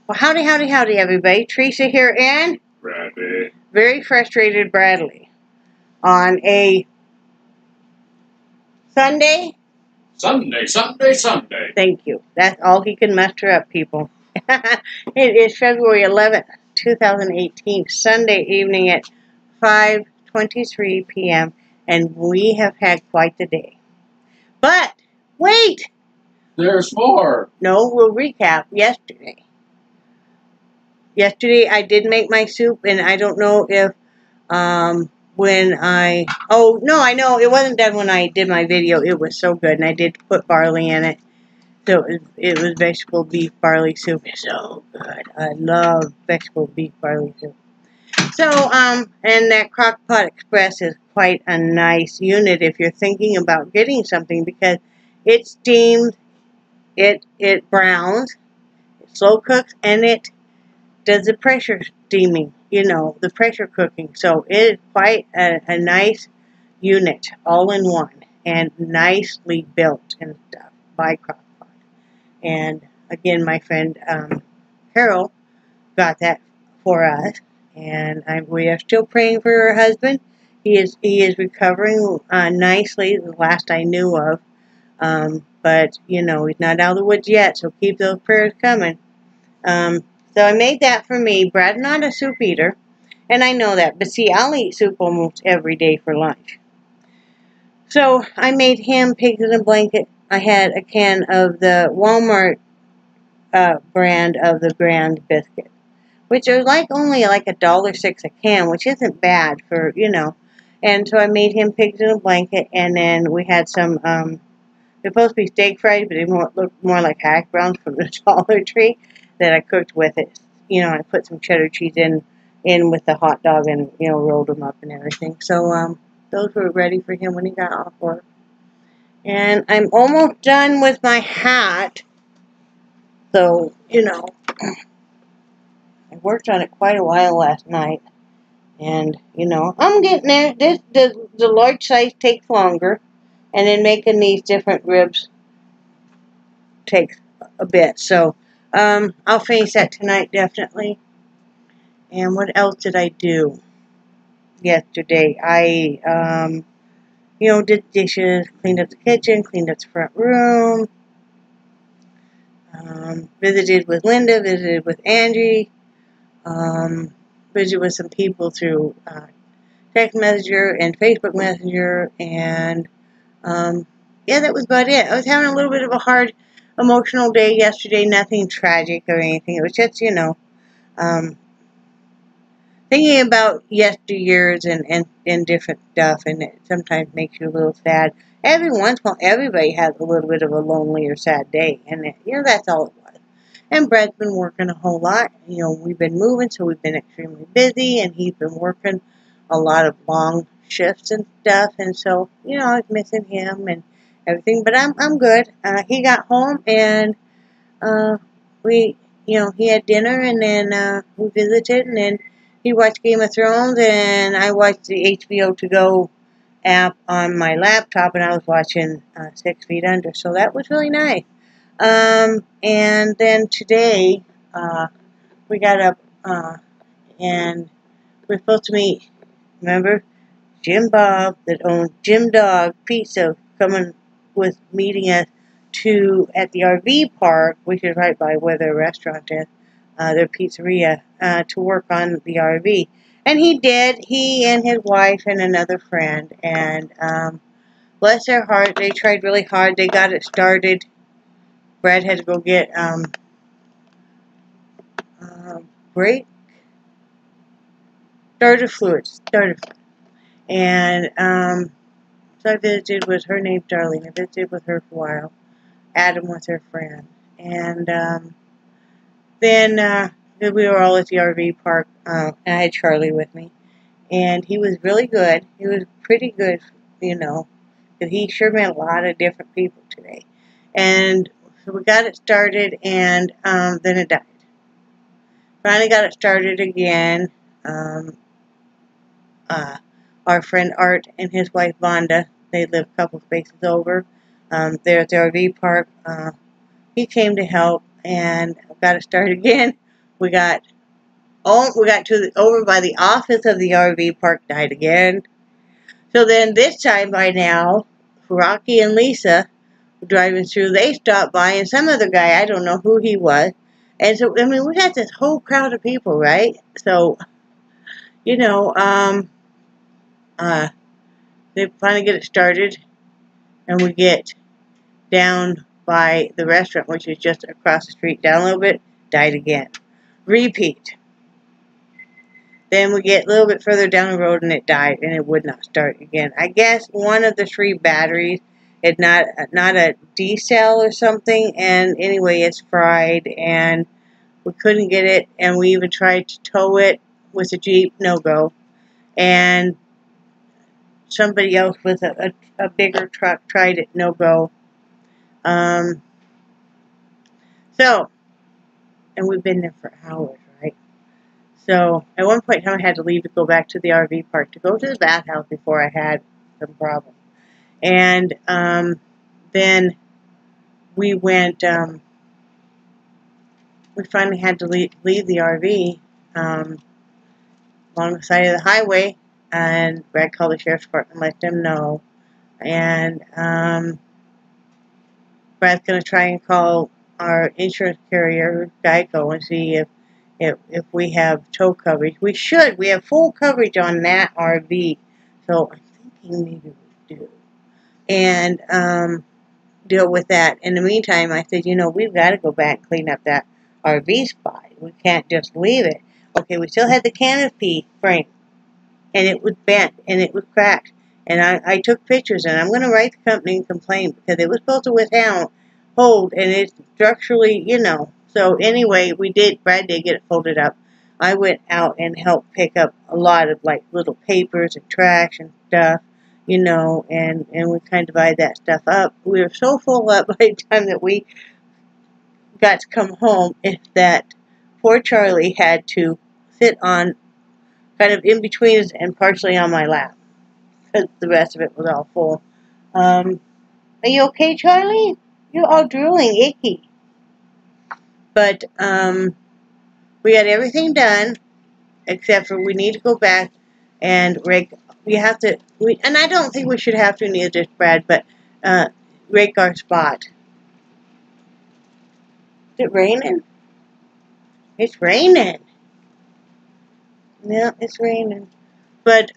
Well, howdy, howdy, howdy, everybody. Theresa here and Bradley. very frustrated Bradley on a Sunday. Sunday. Thank you. That's all he can muster up, people. It is February 11th, 2018, Sunday evening at 5:23 p.m., and we have had quite the day. But, wait! There's more. No, we'll recap yesterday. Yesterday I did make my soup, and I don't know if oh no, I know it wasn't done when I did my video. It was so good, and I did put barley in it. So it was vegetable beef barley soup. It's so good. I love vegetable beef barley soup. So and that Crock-Pot Express is quite a nice unit if you're thinking about getting something, because it steams, it browns, it slow cooks, and it does the pressure steaming, the pressure cooking. So it is quite a nice unit, all in one, and nicely built and stuff by Crock-Pot. And again, my friend Carol got that for us, and we are still praying for her husband. He is recovering nicely, the last I knew of, but he's not out of the woods yet. So keep those prayers coming. So I made that for me. Brad's not a soup eater, and I know that. But see, I'll eat soup almost every day for lunch. So I made him pigs in a blanket. I had a can of the Walmart brand of the Grand biscuit, which are only $1.06 a can, which isn't bad for, And so I made him pigs in a blanket, and then we had some, they're supposed to be steak fries, but they look more like hash browns from the Dollar Tree that I cooked with it. I put some cheddar cheese in with the hot dog and, rolled them up and everything. So, those were ready for him when he got off work. And I'm almost done with my hat. So, I worked on it quite a while last night. And, I'm getting there. The large size takes longer. And then making these different ribs takes a bit. So, I'll finish that tonight, definitely. And what else did I do yesterday? I, did dishes, cleaned up the kitchen, cleaned up the front room, visited with Linda, visited with Angie, visited with some people through text messenger and Facebook Messenger, and yeah, that was about it. I was having a little bit of a hard emotional day yesterday, nothing tragic or anything. It was just, thinking about yesteryears and different stuff, and it sometimes makes you a little sad. Every once in a while, everybody has a little bit of a lonely or sad day, and that's all it was. And Brad's been working a whole lot. We've been moving, so we've been extremely busy, and he's been working a lot of long shifts and stuff, and so, I was missing him and everything, but I'm good. He got home, and he had dinner, and then we visited, and then he watched Game of Thrones, and I watched the HBO To Go app on my laptop, and I was watching 6 Feet Under, so that was really nice. And then today, we got up, and we're supposed to meet, remember, Jim Bob, that owns Jim Dog Pizza, meeting us at the RV park, which is right by where their restaurant is, their pizzeria, to work on the RV. And he did. He and his wife and another friend. And bless their heart, they tried really hard. They got it started. Brad had to go get starter fluids. And so I visited with her named Darlene. I visited with her for a while. Adam was her friend. And then we were all at the RV park, and I had Charlie with me. And he was really good. He was pretty good, because he sure met a lot of different people today. And so we got it started, and then it died. Finally got it started again. Our friend Art and his wife Vonda, they live a couple spaces over. They're at the RV park. He came to help and got it started again. We got over by the office of the RV park, died again. So then this time by now, Rocky and Lisa were driving through, they stopped by, and some other guy, I don't know who he was. And so, I mean, we got this whole crowd of people, right? So, you know, they finally get it started, and we get down by the restaurant, which is just across the street, down a little bit, died again. Repeat. Then we get a little bit further down the road, and it died, and it would not start again. I guess one of the 3 batteries is not a D-cell or something, and anyway, it's fried, and we couldn't get it, and we even tried to tow it with a Jeep, no go. And somebody else with a bigger truck tried it, no go. So, and we've been there for hours, right? So, at one point in time, I had to leave to go back to the RV park to go to the bathhouse before I had some problems. And then we went, we finally had to leave the RV along the side of the highway, and Brad called the sheriff's department and let them know. And Brad's going to try and call our insurance carrier, Geico, and see if we have tow coverage. We should. We have full coverage on that RV. So I'm thinking maybe we do. And deal with that. In the meantime, I said, you know, we've got to go back and clean up that RV spot. We can't just leave it. Okay, we still had the canopy frame, and it was bent, and it was cracked. And I took pictures, and I'm going to write the company and complain, because it was supposed to withhold, and it's structurally, you know. So anyway, Brad did get it folded up. I went out and helped pick up a lot of, like, little papers and trash and stuff, you know, and we kind of divided that stuff up. We were so full up by the time that we got to come home that poor Charlie had to sit on, kind of in between us and partially on my lap, because the rest of it was all full. Are you okay, Charlie? You're all drooling, icky. But we got everything done, except for we need to go back and rake. We have to, and I don't think we should have to, neither does Brad, but rake our spot. Is it raining? It's raining. Yeah, it's raining. But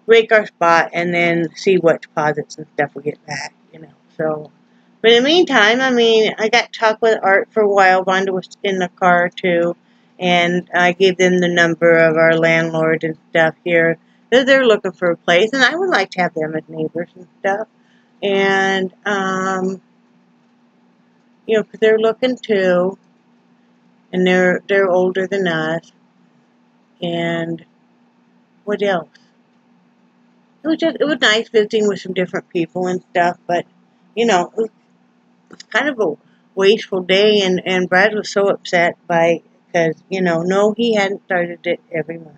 rake our spot and then see what deposits and stuff we get back, you know. So, but in the meantime, I mean, I got to talk with Art for a while. Vonda was in the car too, and I gave them the number of our landlord and stuff here, because they're looking for a place, and I would like to have them as neighbors and stuff. And you know, because they're looking too, and they're older than us. And what else? It was nice visiting with some different people and stuff, but you know, it was kind of a wasteful day, and Brad was so upset because, you know, no, he hadn't started it every month.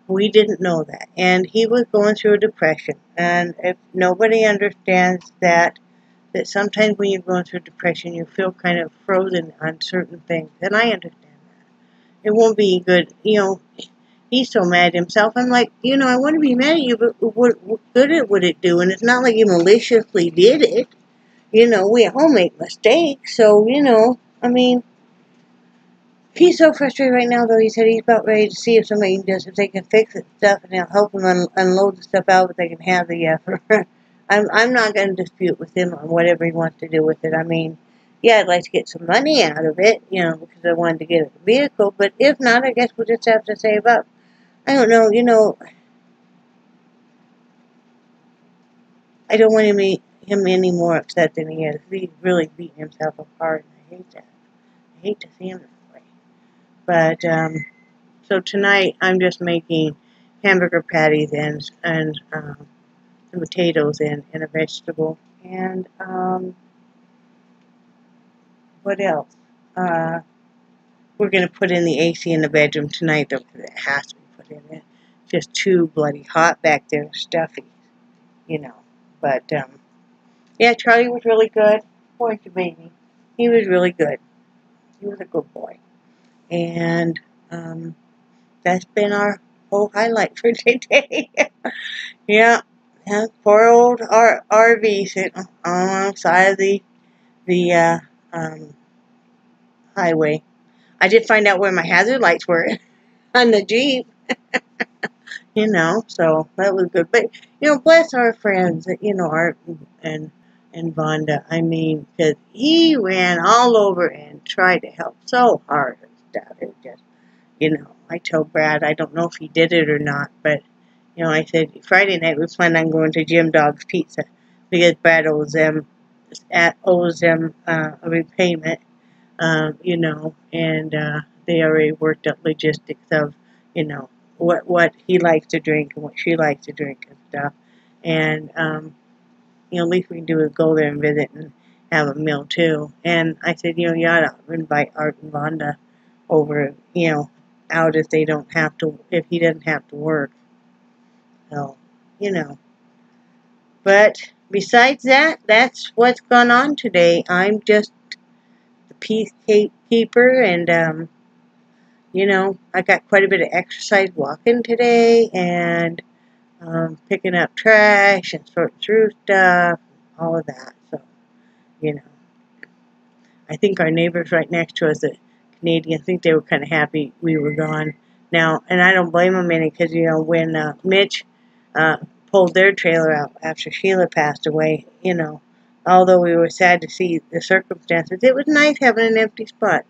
We didn't know that, and he was going through a depression, and if nobody understands that sometimes when you're going through depression, you feel kind of frozen on certain things, and I understand that. It won't be good, you know. He's so mad at himself. I'm like, you know, I want to be mad at you, but what good would it do? And it's not like you maliciously did it. You know, we all make mistakes. So, you know, I mean, he's so frustrated right now, though. He said he's about ready to see if they can fix it stuff, and they'll help him unload the stuff out, but they can have the I'm not going to dispute with him on whatever he wants to do with it. I mean, yeah, I'd like to get some money out of it, you know, because I wanted to get a vehicle. But if not, I guess we'll just have to save up. I don't know, you know, I don't want him any more upset than he is. He's really beating himself apart, and I hate that. I hate to see him that way. But, so tonight I'm just making hamburger patties and some potatoes and a vegetable. And, what else? We're going to put in the AC in the bedroom tonight, though, because it has to be put in it. It's just too bloody hot back there, stuffy, you know. But, yeah, Charlie was really good. Poor baby. He was really good. He was a good boy. And that's been our whole highlight for today. Yeah, poor old RV sitting alongside of the highway. I did find out where my hazard lights were on the Jeep. So that was good. But, bless our friends, Art and Vonda. I mean, because he ran all over and tried to help so hard and stuff. It just, I told Brad, I don't know if he did it or not, but, I said, Friday night we planned on going to Jim Dog's Pizza because Brad owes them a repayment, and they already worked out logistics of, what he likes to drink and what she likes to drink and stuff. And, at least we can do is go there and visit and have a meal too. And I said, you ought to invite Art and Vonda over, out if he doesn't have to work. So, But besides that, that's what's gone on today. I'm just the peacekeeper, and I got quite a bit of exercise walking today, and picking up trash and sorting through stuff, all of that. So, I think our neighbors right next to us, the Canadians, I think they were kind of happy we were gone. Now, and I don't blame them any, because, when Mitch pulled their trailer out after Sheila passed away, although we were sad to see the circumstances, it was nice having an empty spot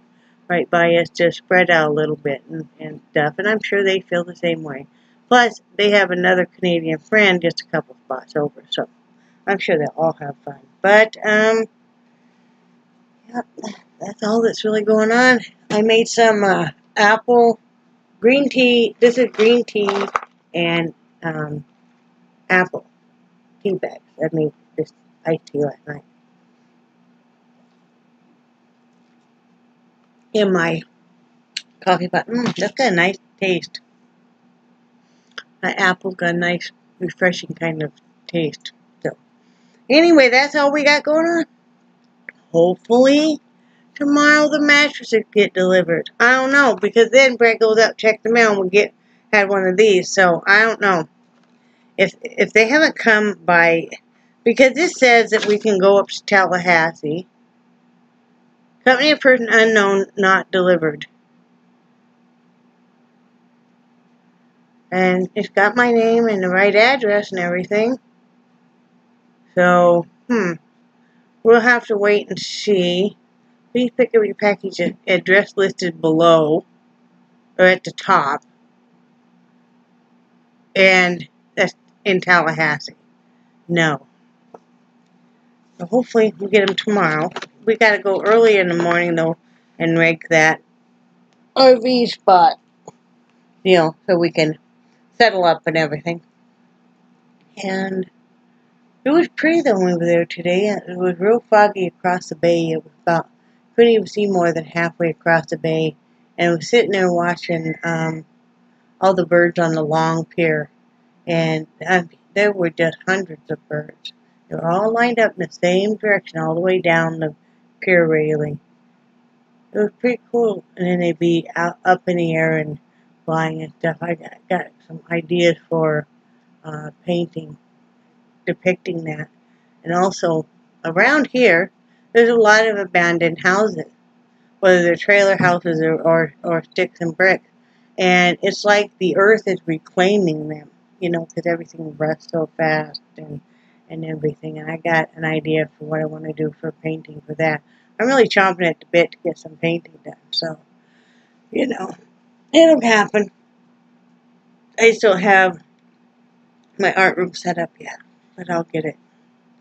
right by us to spread out a little bit and stuff, and I'm sure they feel the same way. Plus, they have another Canadian friend just a couple spots over, so I'm sure they'll all have fun. But, yeah, that's all that's really going on. I made some apple green tea. This is green tea and apple tea bags. I made this iced tea last night. In my coffee pot. That's got a nice taste. That apple got a nice, refreshing kind of taste. So, anyway, that's all we got going on. Hopefully, tomorrow the mattresses get delivered. I don't know, because then Brett goes up, check the mail, and we had one of these. So, I don't know. If they haven't come by, because this says that we can go up to Tallahassee. Company of person unknown, not delivered. And it's got my name and the right address and everything. So, we'll have to wait and see. Please pick up your package address listed below, or at the top. And that's in Tallahassee. No. So hopefully we'll get them tomorrow. We got to go early in the morning, though, and rig that RV spot. So we can settle up and everything. And it was pretty, though, when we were there today. It was real foggy across the bay. It was about, couldn't even see more than halfway across the bay. And I was sitting there watching all the birds on the long pier. And there were just hundreds of birds. They were all lined up in the same direction all the way down the pier railing. It was pretty cool. And then they'd be up in the air and flying and stuff. I got some ideas for painting, depicting that. And also, around here, there's a lot of abandoned houses, whether they're trailer houses or sticks and bricks. And it's like the earth is reclaiming them, because everything rusts so fast and everything. And I got an idea for what I want to do for painting for that. I'm really chomping at the bit to get some painting done. So, it'll happen. I still have my art room set up yet, but I'll get it.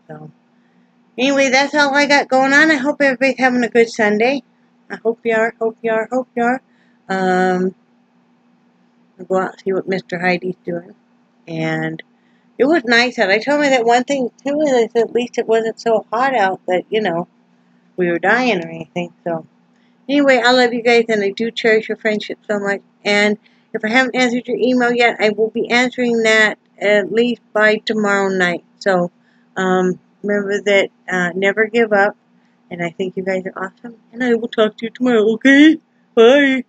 So, anyway, that's all I got going on. I hope everybody's having a good Sunday. I hope you are, hope you are, hope you are. I'll go out and see what Mr. Heide's doing. And it was nice out. I told me that one thing, too, is at least it wasn't so hot out that, we were dying or anything. So, anyway, I love you guys, and I do cherish your friendship so much. And if I haven't answered your email yet, I will be answering that at least by tomorrow night. So, remember that never give up. And I think you guys are awesome. And I will talk to you tomorrow, okay? Bye.